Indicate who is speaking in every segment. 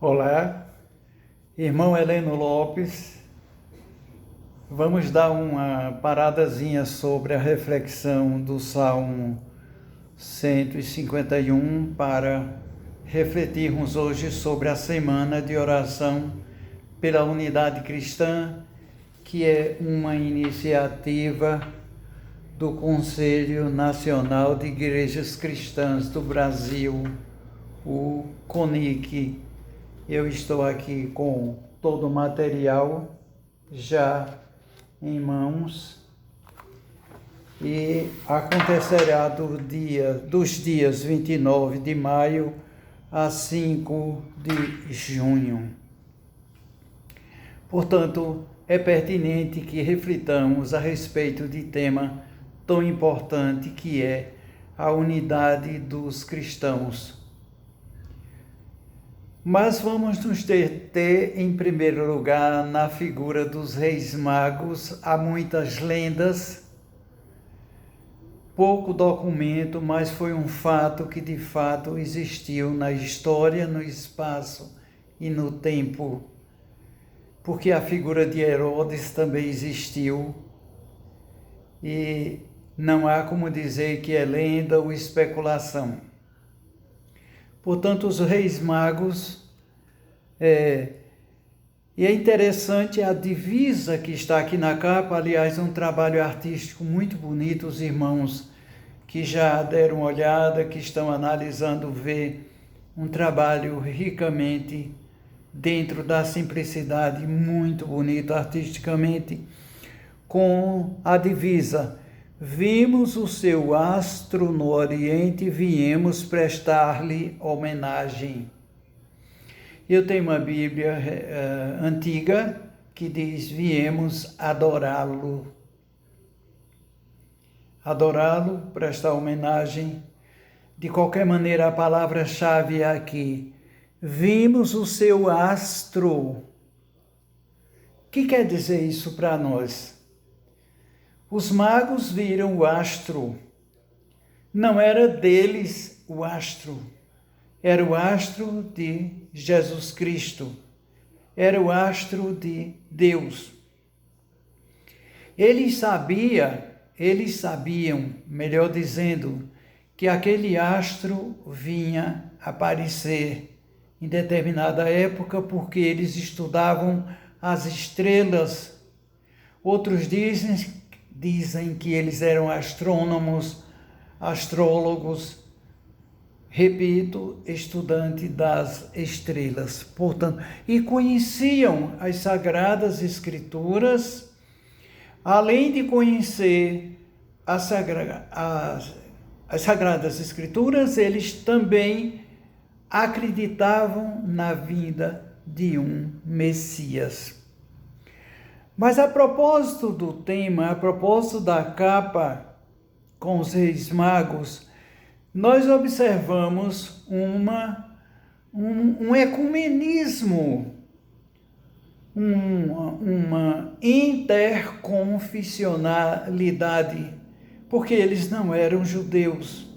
Speaker 1: Olá, irmão Heleno Lopes. Vamos dar uma paradazinha sobre a reflexão do Salmo 151 para refletirmos hoje sobre a semana de oração pela unidade cristã, que é uma iniciativa do Conselho Nacional de Igrejas Cristãs do Brasil, o CONIC. Eu estou aqui com todo o material já em mãos e acontecerá dos dias 29 de maio a 5 de junho. Portanto, é pertinente que reflitamos a respeito de tema tão importante que é a unidade dos cristãos. Mas vamos nos deter, em primeiro lugar, na figura dos Reis Magos. Há muitas lendas, pouco documento, mas foi um fato que de fato existiu na história, no espaço e no tempo. Porque a figura de Herodes também existiu e não há como dizer que é lenda ou especulação. Portanto, os Reis Magos, e é interessante a divisa que está aqui na capa, aliás, um trabalho artístico muito bonito, os irmãos que já deram uma olhada, que estão analisando, ver um trabalho ricamente dentro da simplicidade, muito bonito artisticamente, com a divisa: vimos o seu astro no oriente e viemos prestar-lhe homenagem. Eu tenho uma Bíblia antiga que diz: viemos adorá-lo. Adorá-lo, prestar homenagem. De qualquer maneira, a palavra-chave é aqui: vimos o seu astro. O que quer dizer isso para nós? Os magos viram o astro. Não era deles o astro. Era o astro de Jesus Cristo. Era o astro de Deus. Eles sabiam, melhor dizendo, que aquele astro vinha aparecer em determinada época, porque eles estudavam as estrelas. Outros dizem que eles eram astrônomos, astrólogos, repito, estudante das estrelas, portanto, e conheciam as Sagradas Escrituras, além de conhecer as Sagradas Escrituras, eles também acreditavam na vinda de um Messias. Mas a propósito do tema, a propósito da capa com os Reis Magos, nós observamos um ecumenismo, uma interconfessionalidade, porque eles não eram judeus.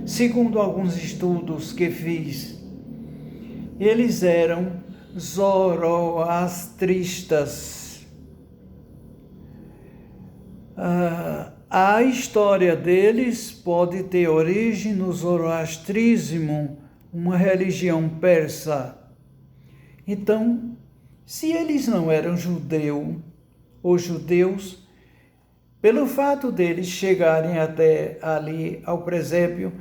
Speaker 1: Segundo alguns estudos que fiz, eles eram zoroastristas. A história deles pode ter origem no zoroastrismo, uma religião persa. Então, se eles não eram judeus, pelo fato deles chegarem até ali ao presépio,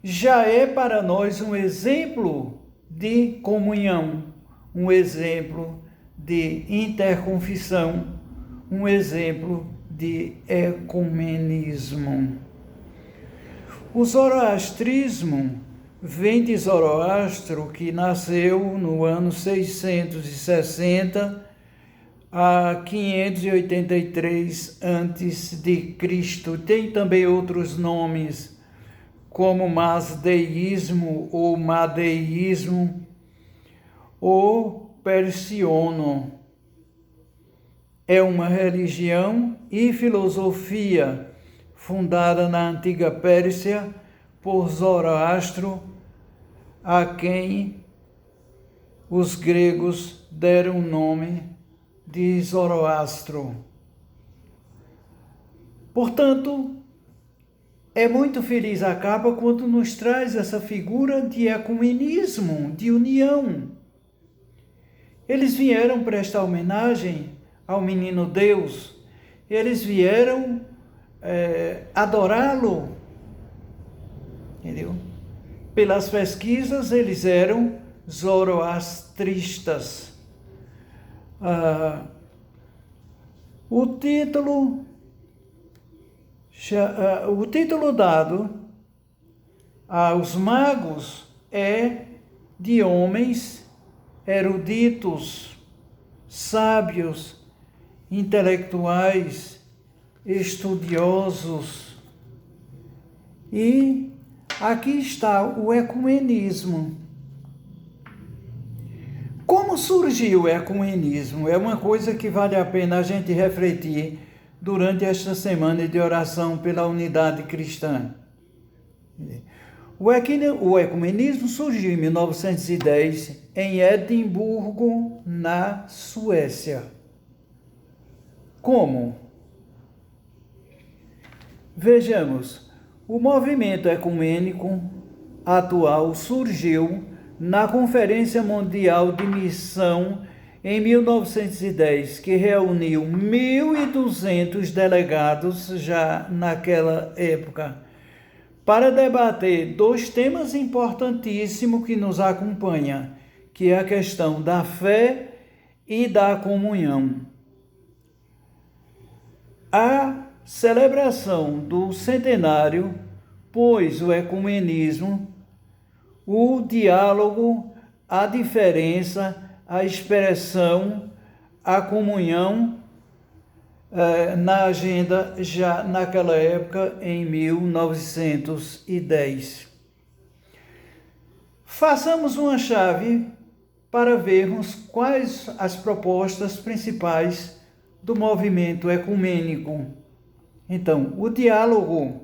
Speaker 1: já é para nós um exemplo de comunhão, um exemplo de interconfissão, um exemplo de ecumenismo. O zoroastrismo vem de Zoroastro, que nasceu no ano 660 a 583 a.C. Tem também outros nomes, como masdeísmo ou madeísmo ou persiono. É uma religião e filosofia fundada na antiga Pérsia por Zoroastro, a quem os gregos deram o nome de Zoroastro. Portanto, é muito feliz a capa quando nos traz essa figura de ecumenismo, de união. Eles vieram prestar homenagem ao menino Deus, eles vieram adorá-lo, entendeu? Pelas pesquisas, eles eram zoroastristas. O título dado aos magos é de homens eruditos, sábios, intelectuais, estudiosos. E aqui está o ecumenismo. Como surgiu o ecumenismo? É uma coisa que vale a pena a gente refletir durante esta semana de oração pela unidade cristã. O ecumenismo surgiu em 1910 em Edimburgo, na Suécia. Como? Vejamos, o movimento ecumênico atual surgiu na Conferência Mundial de Missão em 1910, que reuniu 1.200 delegados já naquela época, para debater dois temas importantíssimos que nos acompanham, que é a questão da fé e da comunhão. A celebração do centenário pôs o ecumenismo, o diálogo, a diferença, a expressão, a comunhão na agenda já naquela época, em 1910. Façamos uma chave para vermos quais as propostas principais do movimento ecumênico. Então, o diálogo.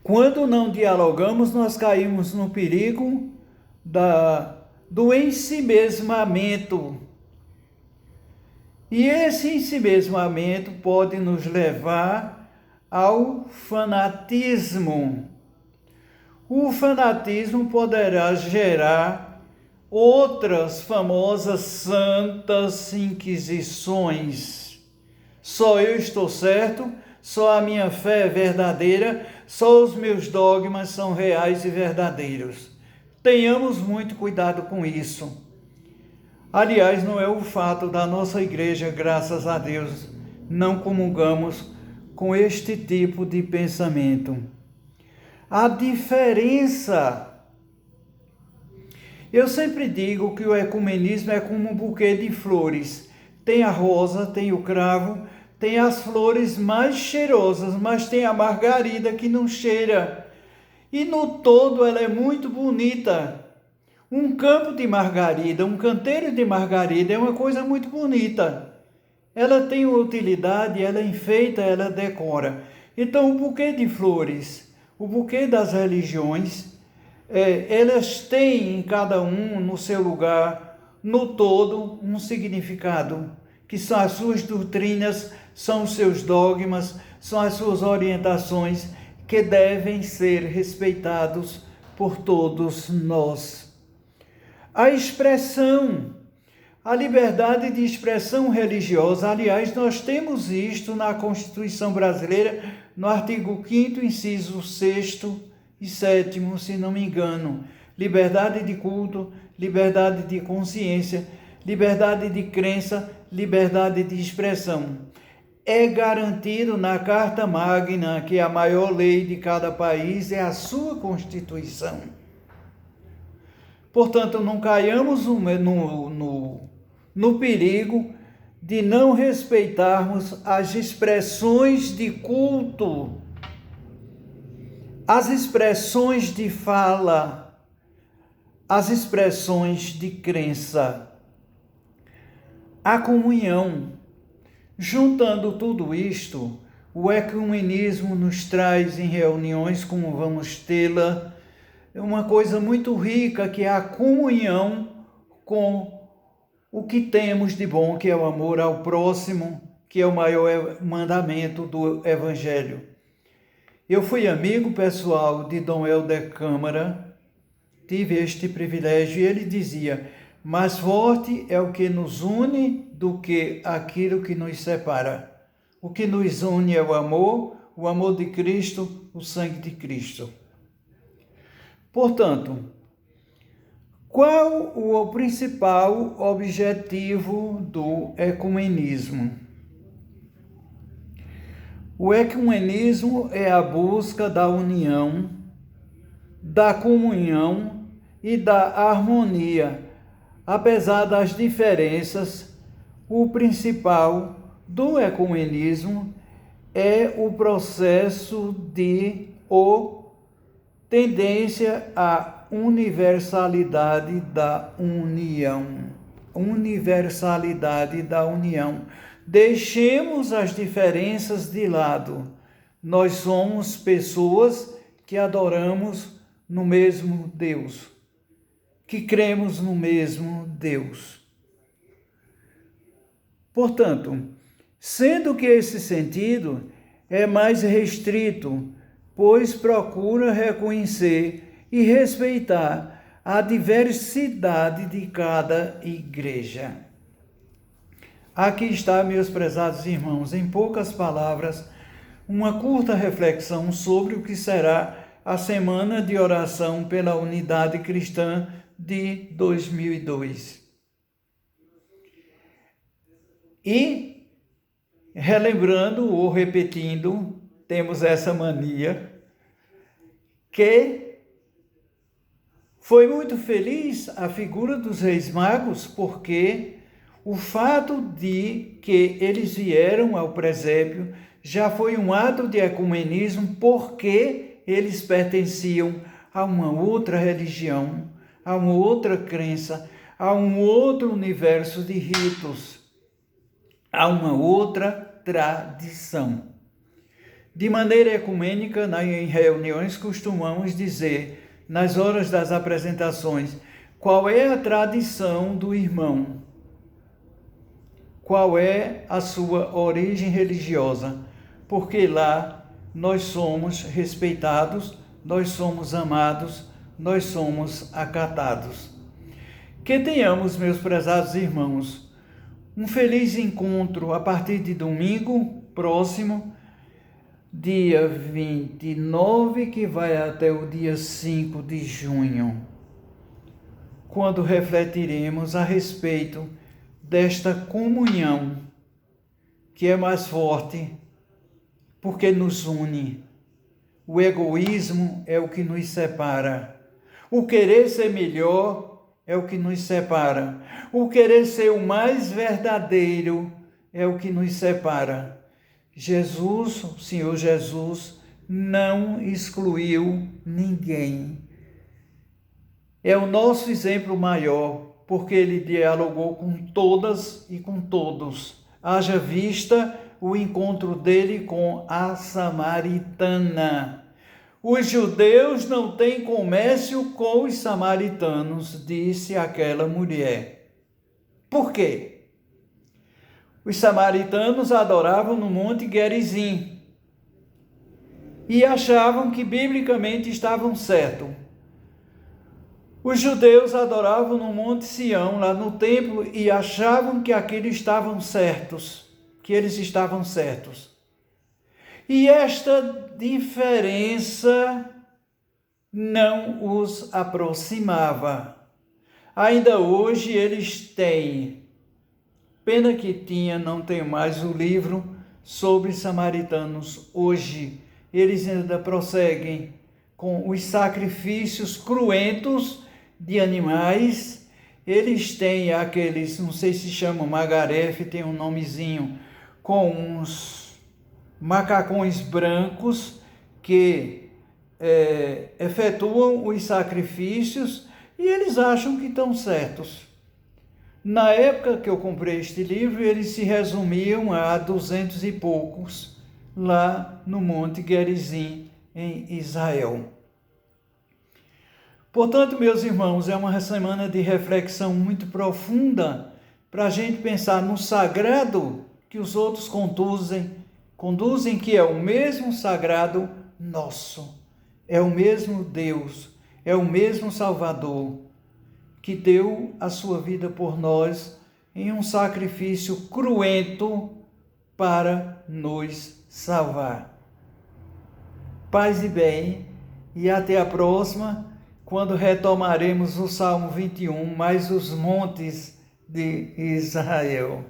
Speaker 1: Quando não dialogamos, nós caímos no perigo do ensimesmamento. E esse ensimesmamento pode nos levar ao fanatismo. O fanatismo poderá gerar outras famosas santas inquisições. Só eu estou certo, só a minha fé é verdadeira, só os meus dogmas são reais e verdadeiros. Tenhamos muito cuidado com isso. Aliás, não é o fato da nossa igreja, graças a Deus, não comungamos com este tipo de pensamento. A diferença. Eu sempre digo que o ecumenismo é como um buquê de flores. Tem a rosa, tem o cravo, tem as flores mais cheirosas, mas tem a margarida que não cheira. E no todo ela é muito bonita. Um campo de margarida, um canteiro de margarida é uma coisa muito bonita. Ela tem utilidade, ela enfeita, ela decora. Então, o buquê de flores, o buquê das religiões, elas têm em cada um, no seu lugar, no todo, um significado, que são as suas doutrinas, são os seus dogmas, são as suas orientações, que devem ser respeitados por todos nós. A expressão, a liberdade de expressão religiosa, aliás, nós temos isto na Constituição Brasileira, no artigo 5º, inciso 6º e 7º, se não me engano. Liberdade de culto, liberdade de consciência, liberdade de crença, liberdade de expressão. É garantido na Carta Magna, que a maior lei de cada país é a sua Constituição. Portanto, não caiamos no perigo de não respeitarmos as expressões de culto, as expressões de fala, as expressões de crença. A comunhão. Juntando tudo isto, o ecumenismo nos traz em reuniões como vamos tê-la, uma coisa muito rica, que é a comunhão com o que temos de bom, que é o amor ao próximo, que é o maior mandamento do Evangelho. Eu fui amigo pessoal de Dom Helder Câmara, tive este privilégio, e ele dizia: mais forte é o que nos une do que aquilo que nos separa. O que nos une é o amor de Cristo, o sangue de Cristo. Portanto, qual o principal objetivo do ecumenismo? O ecumenismo é a busca da união, da comunhão e da harmonia. Apesar das diferenças, o principal do ecumenismo é o processo tendência à universalidade da união. Universalidade da união. Deixemos as diferenças de lado. Nós somos pessoas que adoramos no mesmo Deus, que cremos no mesmo Deus. Portanto, sendo que esse sentido é mais restrito, pois procura reconhecer e respeitar a diversidade de cada igreja. Aqui está, meus prezados irmãos, em poucas palavras, uma curta reflexão sobre o que será a Semana de Oração pela Unidade Cristã de 2002. E, relembrando ou repetindo, temos essa mania, que foi muito feliz a figura dos Reis Magos, porque o fato de que eles vieram ao presépio já foi um ato de ecumenismo, porque eles pertenciam a uma outra religião, a uma outra crença, a um outro universo de ritos, a uma outra tradição. De maneira ecumênica, em reuniões, costumamos dizer, nas horas das apresentações, qual é a tradição do irmão, qual é a sua origem religiosa, porque lá nós somos respeitados, nós somos amados, nós somos acatados. Que tenhamos, meus prezados irmãos, um feliz encontro a partir de domingo próximo, dia 29, que vai até o dia 5 de junho, quando refletiremos a respeito desta comunhão que é mais forte, porque nos une. O egoísmo é o que nos separa. O querer ser melhor é o que nos separa. O querer ser o mais verdadeiro é o que nos separa. Jesus, o Senhor Jesus, não excluiu ninguém. É o nosso exemplo maior, porque ele dialogou com todas e com todos. Haja vista o encontro dele com a samaritana. Os judeus não têm comércio com os samaritanos, disse aquela mulher. Por quê? Os samaritanos adoravam no Monte Gerizim e achavam que biblicamente estavam certos. Os judeus adoravam no Monte Sião, lá no templo, e achavam que aqueles estavam certos, que eles estavam certos. E esta diferença não os aproximava. Ainda hoje eles têm. Pena que não tenho mais o livro sobre samaritanos. Hoje eles ainda prosseguem com os sacrifícios cruentos de animais. Eles têm aqueles, não sei se chamam magarefe, tem um nomezinho, com uns macacões brancos que efetuam os sacrifícios e eles acham que estão certos. Na época que eu comprei este livro, eles se resumiam a 200 e poucos, lá no Monte Gerizim, em Israel. Portanto, meus irmãos, é uma semana de reflexão muito profunda para a gente pensar no sagrado que os outros conduzem, que é o mesmo sagrado nosso, é o mesmo Deus, é o mesmo Salvador, que deu a sua vida por nós em um sacrifício cruento para nos salvar. Paz e bem, e até a próxima, quando retomaremos o Salmo 21, mais os montes de Israel.